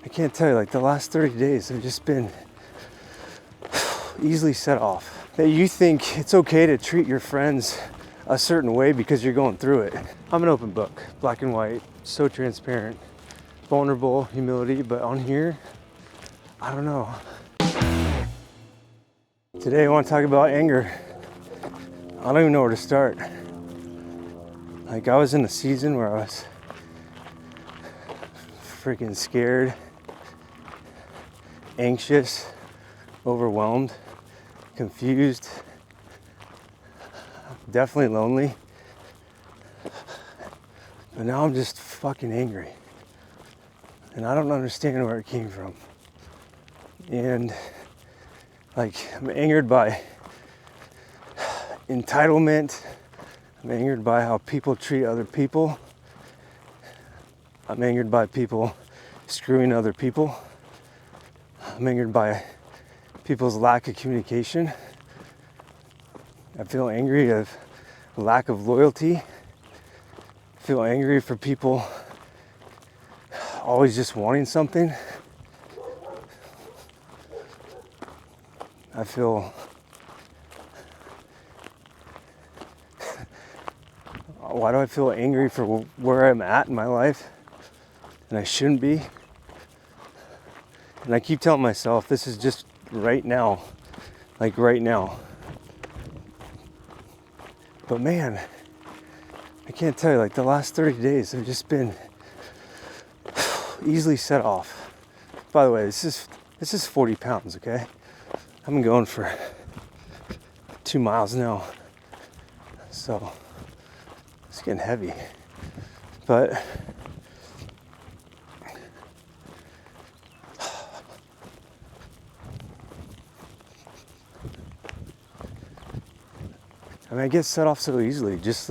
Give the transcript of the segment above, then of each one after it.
I can't tell you, like the last 30 days have just been easily set off. That you think it's okay to treat your friends a certain way because you're going through it. I'm an open book, black and white, so transparent, vulnerable, humility, but on here, I don't know. Today I want to talk about anger. I don't even know where to start. Like I was in a season where I was freaking scared, anxious, overwhelmed, confused, definitely lonely. But now I'm just fucking angry. And I don't understand where it came from. And like I'm angered by entitlement. I'm angered by how people treat other people. I'm angered by people screwing other people. I'm angered by people's lack of communication. I feel angry of lack of loyalty. I feel angry for people always just wanting something. I feel why do I feel angry for where I'm at in my life? And I shouldn't be. And I keep telling myself this is just right now. Like right now. But man, I can't tell you, like the last 30 days have just been easily set off. By the way, this is 40 pounds, okay? I've been going for 2 miles now. So it's getting heavy. But I mean, I get set off so easily. Just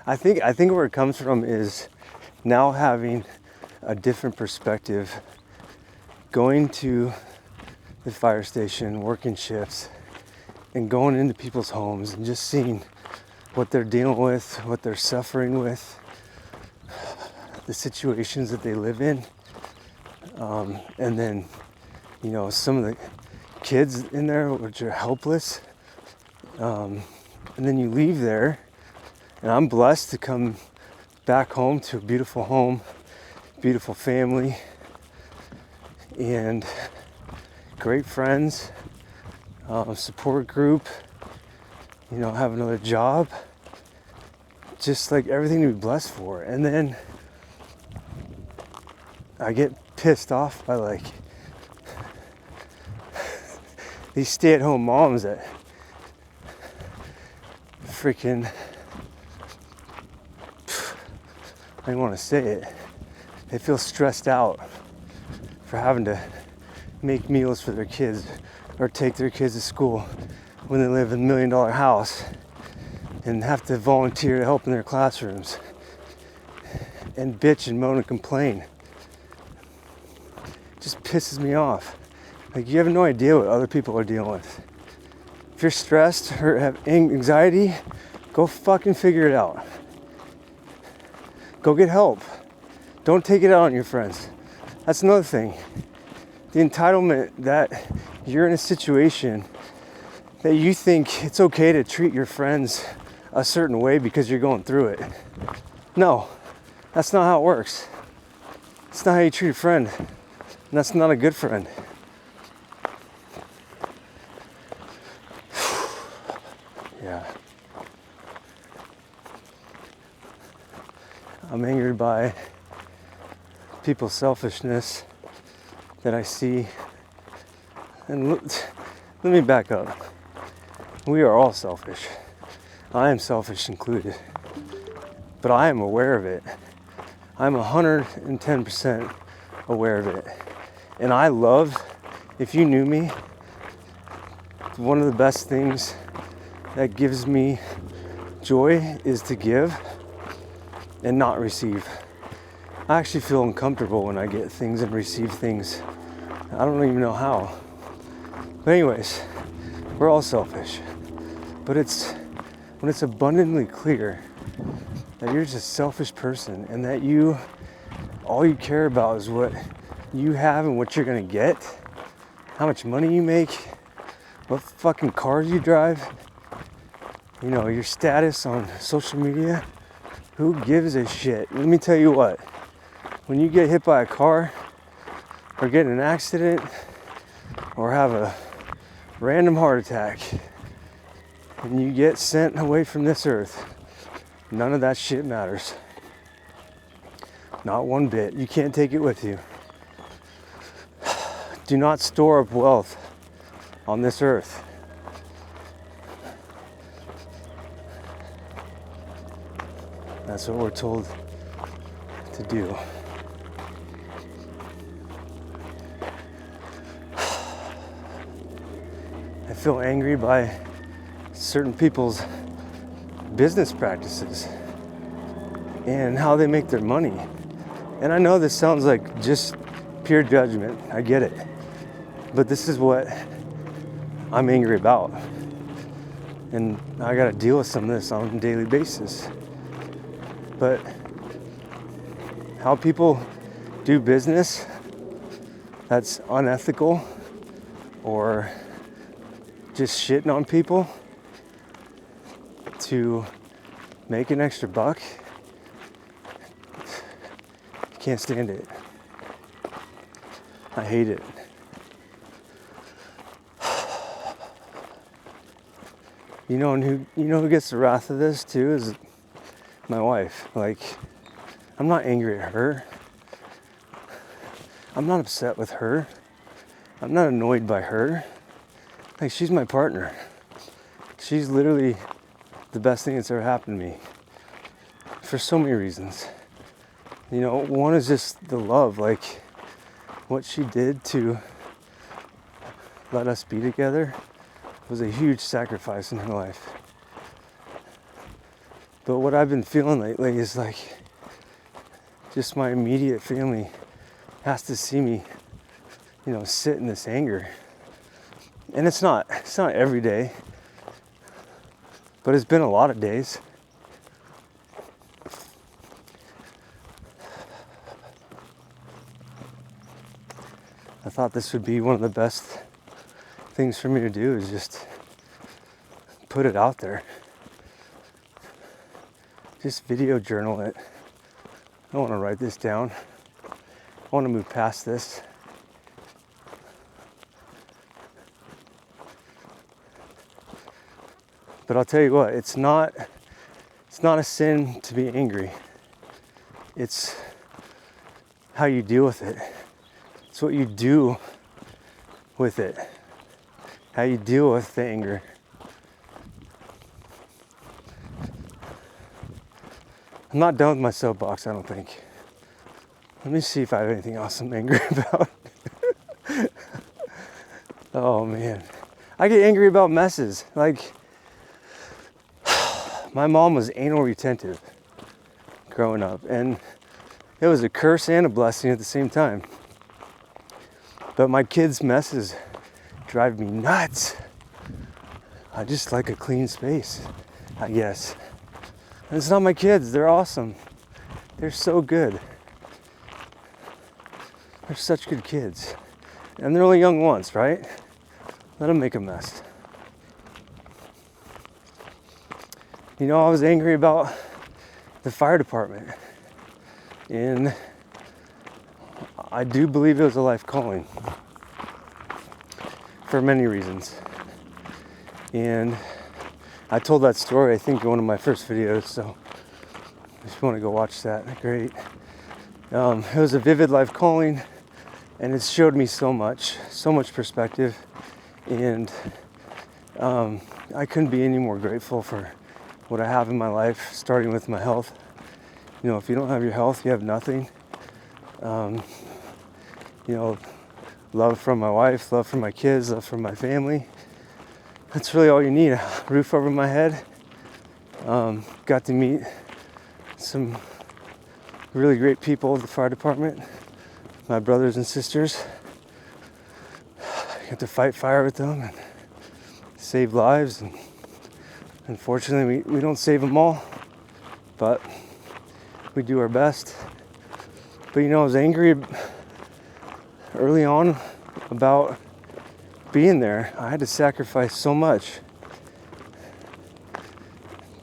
I think where it comes from is now having a different perspective, going to the fire station, working shifts, and going into people's homes and just seeing what they're dealing with, what they're suffering with, the situations that they live in, and then, you know, some of the kids in there which are helpless, and then you leave there, and I'm blessed to come back home to a beautiful home, beautiful family, and great friends, support group, you know, have another job, just like everything to be blessed for. And then I get pissed off by like these stay-at-home moms that freaking, I don't want to say it, they feel stressed out for having to make meals for their kids or take their kids to school when they live in $1 million house and have to volunteer to help in their classrooms and bitch and moan and complain. It just pisses me off. Like, you have no idea what other people are dealing with. If you're stressed or have anxiety, go fucking figure it out. Go get help. Don't take it out on your friends. That's another thing. The entitlement that you're in a situation that you think it's okay to treat your friends a certain way because you're going through it. No, that's not how it works. It's not how you treat a friend. And that's not a good friend. Yeah. I'm angered by people's selfishness that I see. And let me back up. We are all selfish. I am selfish included. But I am aware of it. I'm 110% aware of it. And I love, if you knew me, one of the best things that gives me joy is to give and not receive. I actually feel uncomfortable when I get things and receive things. I don't even know how. But anyways, we're all selfish. But when it's abundantly clear that you're just a selfish person, and that all you care about is what you have and what you're gonna get, how much money you make, what fucking cars you drive, your status on social media. Who gives a shit? Let me tell you what, when you get hit by a car or get in an accident or have a random heart attack and you get sent away from this earth, none of that shit matters. Not one bit. You can't take it with you. Do not store up wealth on this earth. That's what we're told to do. I feel angry by certain people's business practices and how they make their money. And I know this sounds like just pure judgment. I get it. But this is what I'm angry about. And I gotta deal with some of this on a daily basis. But how people do business that's unethical or just shitting on people to make an extra buck, can't stand it. I hate it. And who gets the wrath of this too is my wife. Like, I'm not angry at her. I'm not upset with her. I'm not annoyed by her. Like, she's my partner. She's literally the best thing that's ever happened to me for so many reasons. One is just the love, like what she did to let us be together was a huge sacrifice in her life. But what I've been feeling lately is like just my immediate family has to see me, sit in this anger. And it's not every day, but it's been a lot of days. I thought this would be one of the best things for me to do, is just put it out there. Just video journal it. I don't want to write this down. I want to move past this. But I'll tell you what, it's not a sin to be angry. It's how you deal with it. It's what you do with it. How you deal with the anger. I'm not done with my soapbox, I don't think. Let me see if I have anything else I'm angry about. Oh man. I get angry about messes. Like, my mom was anal retentive growing up, and it was a curse and a blessing at the same time. But my kids' messes drive me nuts. I just like a clean space, I guess. And it's not my kids, they're awesome. They're so good. They're such good kids. And they're only young once, right? Let them make a mess. I was angry about the fire department. And I do believe it was a life calling. For many reasons. And I told that story, I think, in one of my first videos, so if you want to go watch that, great. It was a vivid life calling, and it showed me so much perspective, and I couldn't be any more grateful for what I have in my life, starting with my health. If you don't have your health, you have nothing. Love from my wife, love from my kids, love from my family. That's really all you need. A roof over my head. Got to meet some really great people at the fire department, my brothers and sisters. Got to fight fire with them and save lives. And unfortunately, we don't save them all, but We do our best. But I was angry early on about being there. I had to sacrifice so much.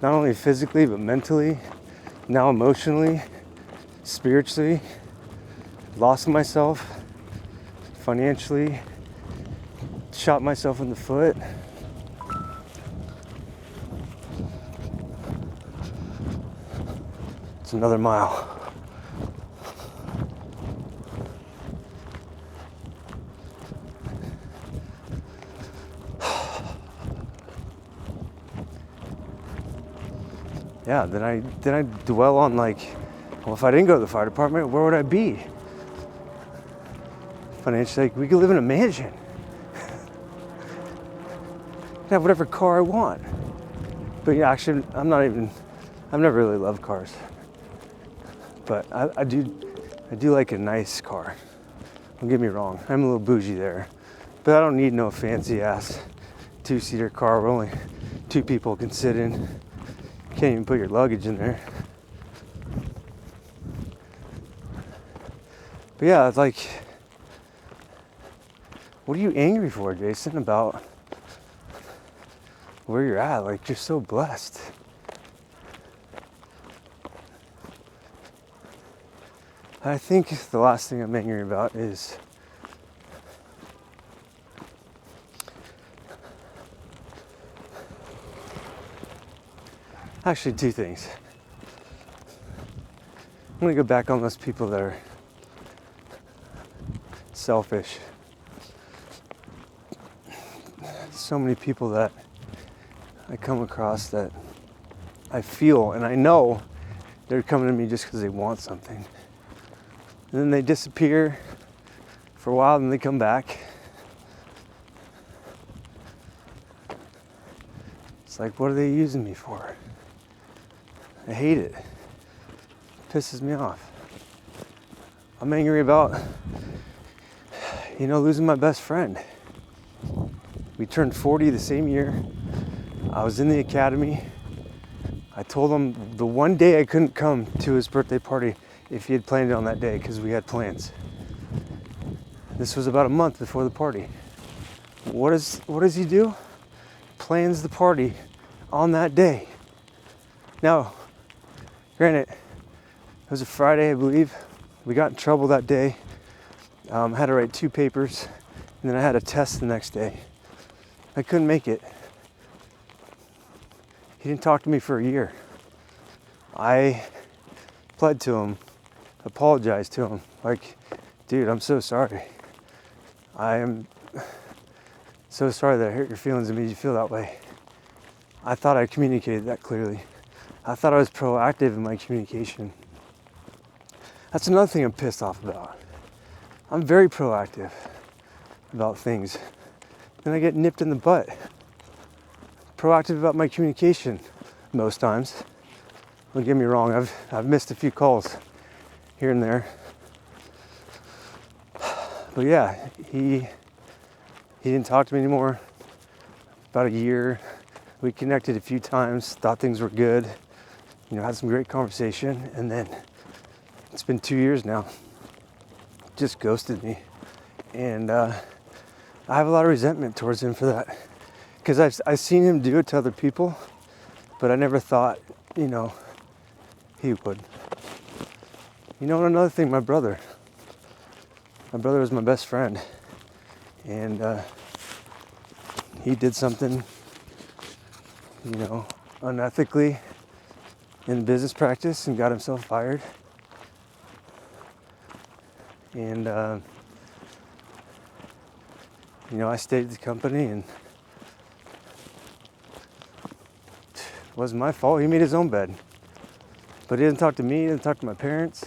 Not only physically, but mentally, now emotionally, spiritually. Lost myself, financially, shot myself in the foot. It's another mile. Yeah, then I dwell on like, well, if I didn't go to the fire department, where would I be? Financially, like, we could live in a mansion. Have whatever car I want. But yeah, actually, I've never really loved cars. But I do like a nice car. Don't get me wrong, I'm a little bougie there. But I don't need no fancy ass 2-seater car where only 2 people can sit in. Can't even put your luggage in there. But yeah, it's like, what are you angry for, Jason, about where you're at? Like, you're so blessed. I think the last thing I'm angry about is actually 2 things. I'm gonna go back on those people that are selfish. So many people that I come across that I feel and I know they're coming to me just because they want something. And then they disappear for a while and they come back. It's like, what are they using me for? I hate it. It pisses me off. I'm angry about, losing my best friend. We turned 40 the same year. I was in the academy. I told him the one day I couldn't come to his birthday party if he had planned it on that day because we had plans. This was about a month before the party. What does he do? Plans the party on that day. Now, granted, it was a Friday, I believe. We got in trouble that day. Had to write 2 papers, and then I had a test the next day. I couldn't make it. He didn't talk to me for a year. I pled to him, apologized to him. Like, dude, I'm so sorry. I am so sorry that I hurt your feelings and made you feel that way. I thought I communicated that clearly. I thought I was proactive in my communication. That's another thing I'm pissed off about. I'm very proactive about things. Then I get nipped in the butt. Proactive about my communication most times. Don't get me wrong, I've missed a few calls here and there. But yeah, he didn't talk to me anymore. About a year. We connected a few times, thought things were good. Had some great conversation, and then it's been 2 years now. Just ghosted me. And I have a lot of resentment towards him for that. Because I've seen him do it to other people, but I never thought, he would. Another thing, my brother was my best friend. And he did something, unethically in business practice and got himself fired. And, I stayed at the company, and it wasn't my fault. He made his own bed. But he didn't talk to me, he didn't talk to my parents,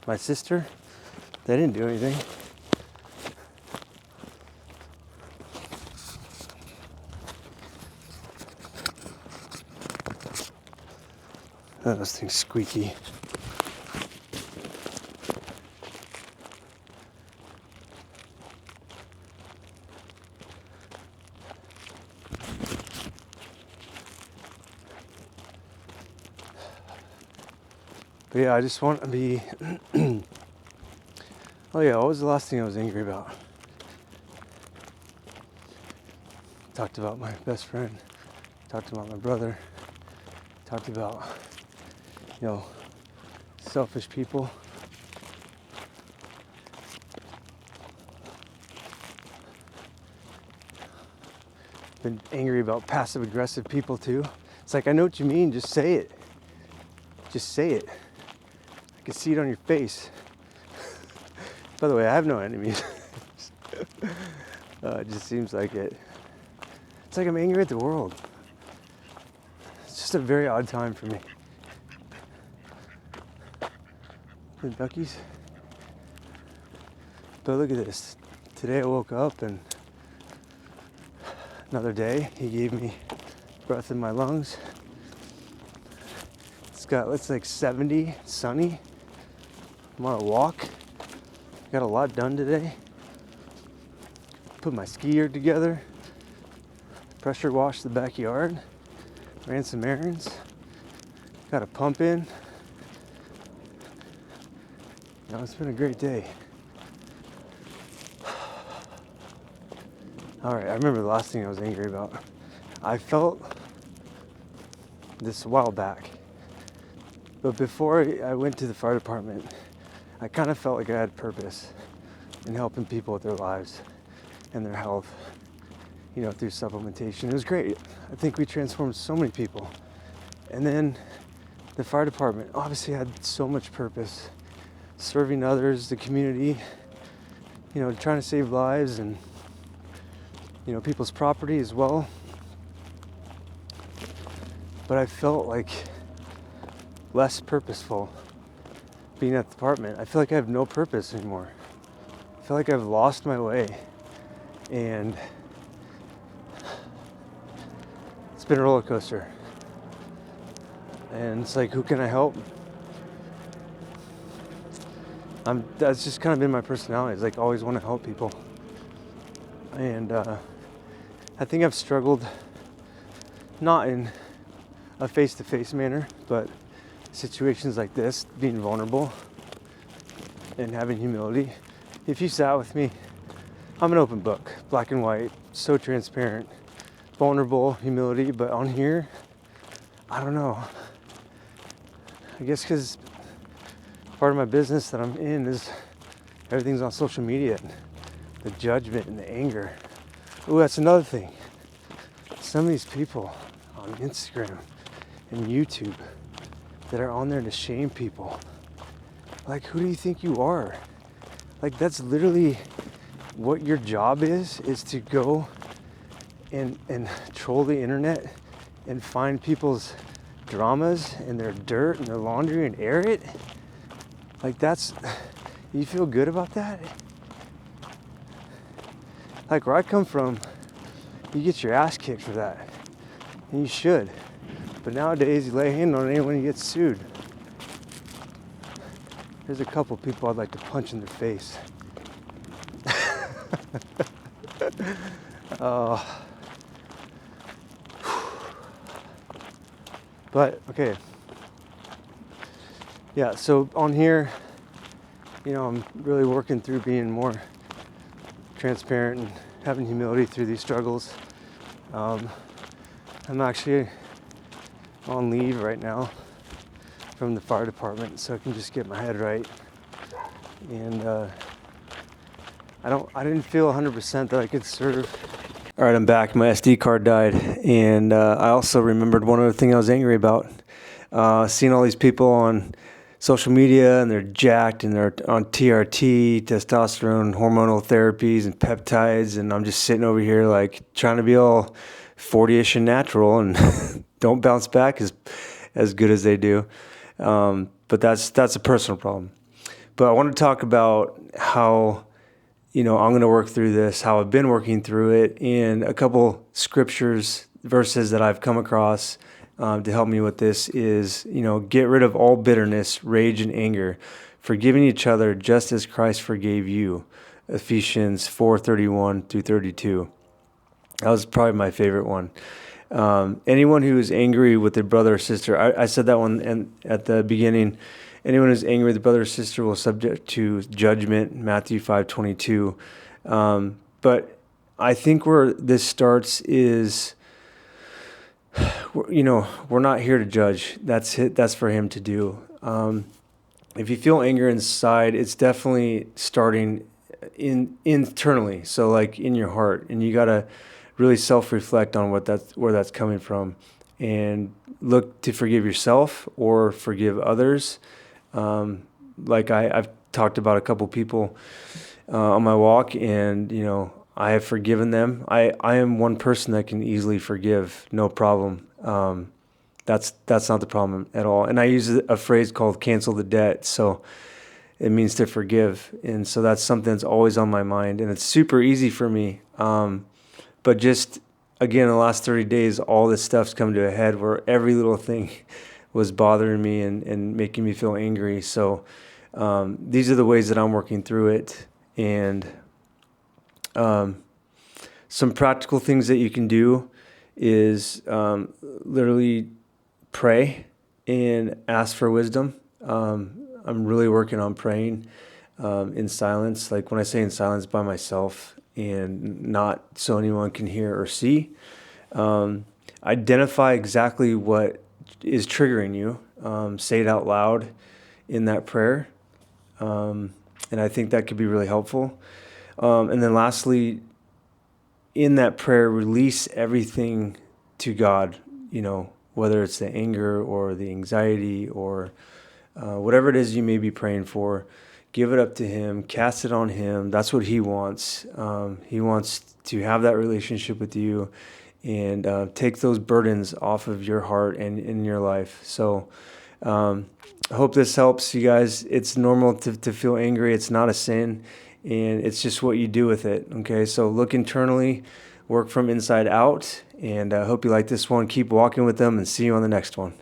my sister. They didn't do anything. Oh, this thing's squeaky. But yeah, I just want to be. Oh yeah, what was the last thing I was angry about? Talked about my best friend. Talked about my brother. Talked about, selfish people. Been angry about passive aggressive people too. It's like, I know what you mean, just say it. Just say it. I can see it on your face. By the way, I have no enemies. It just seems like it. It's like I'm angry at the world. It's just a very odd time for me. The duckies. But look at this. Today I woke up and another day, he gave me breath in my lungs. It's like 70, sunny. I'm on a walk. Got a lot done today. Put my ski gear together. Pressure washed the backyard. Ran some errands. Got a pump in. It's been a great day. All right, I remember the last thing I was angry about. I felt this a while back, but before I went to the fire department, I kind of felt like I had purpose in helping people with their lives and their health, through supplementation. It was great. I think we transformed so many people. And then the fire department obviously had so much purpose, serving others, the community, trying to save lives and people's property as well. But I felt like less purposeful being at the department. I feel like I have no purpose anymore. I feel like I've lost my way. And it's been a roller coaster. And it's like, who can I help? That's just kind of been my personality. It's like, always want to help people. And I think I've struggled, not in a face-to-face manner, but situations like this, being vulnerable and having humility. If you sat with me, I'm an open book, black and white, so transparent, vulnerable, humility. But on here, I don't know. I guess because part of my business that I'm in is everything's on social media. The judgment and the anger. Ooh, that's another thing. Some of these people on Instagram and YouTube that are on there to shame people. Like, who do you think you are? Like, that's literally what your job is to go and troll the internet and find people's dramas and their dirt and their laundry and air it. Like, you feel good about that? Like, where I come from, you get your ass kicked for that. And you should. But nowadays, you lay a hand on anyone, you get sued. There's a couple people I'd like to punch in their face. But, okay. Yeah, so on here, I'm really working through being more transparent and having humility through these struggles. I'm actually on leave right now from the fire department, so I can just get my head right. And I didn't feel 100% that I could serve. All right, I'm back. My SD card died, and I also remembered one other thing I was angry about. Seeing all these people on social media, and they're jacked, and they're on TRT, testosterone, hormonal therapies, and peptides, and I'm just sitting over here like trying to be all 40-ish and natural, and don't bounce back as good as they do. But that's a personal problem. But I want to talk about how I'm going to work through this, how I've been working through it, and a couple scriptures, verses that I've come across to help me with this is, get rid of all bitterness, rage, and anger, forgiving each other just as Christ forgave you. Ephesians 4:31 through 32. That was probably my favorite one. Anyone who is angry with a brother or sister, I said that one at the beginning, anyone who's angry with a brother or sister will subject to judgment, Matthew 5:22. But I think where this starts is, we're not here to judge. That's for him to do. If you feel anger inside, it's definitely starting internally. So like in your heart, and you gotta really self-reflect on where that's coming from, and look to forgive yourself or forgive others. Like I've talked about a couple people on my walk, and I have forgiven them. I am one person that can easily forgive, no problem. That's not the problem at all. And I use a phrase called cancel the debt. So it means to forgive. And so that's something that's always on my mind. And it's super easy for me. But just, again, the last 30 days, all this stuff's come to a head where every little thing was bothering me and making me feel angry. So these are the ways that I'm working through it. And some practical things that you can do is literally pray and ask for wisdom. I'm really working on praying in silence. Like when I say in silence, by myself, and not so anyone can hear or see. Identify exactly what is triggering you. Say it out loud in that prayer. And I think that could be really helpful. And then lastly, in that prayer, release everything to God, whether it's the anger or the anxiety or whatever it is you may be praying for. Give it up to him, cast it on him. That's what he wants. He wants to have that relationship with you and take those burdens off of your heart and in your life. So I hope this helps you guys. It's normal to feel angry. It's not a sin, and it's just what you do with it. Okay, so look internally, work from inside out, and I hope you like this one. Keep walking with them, and see you on the next one.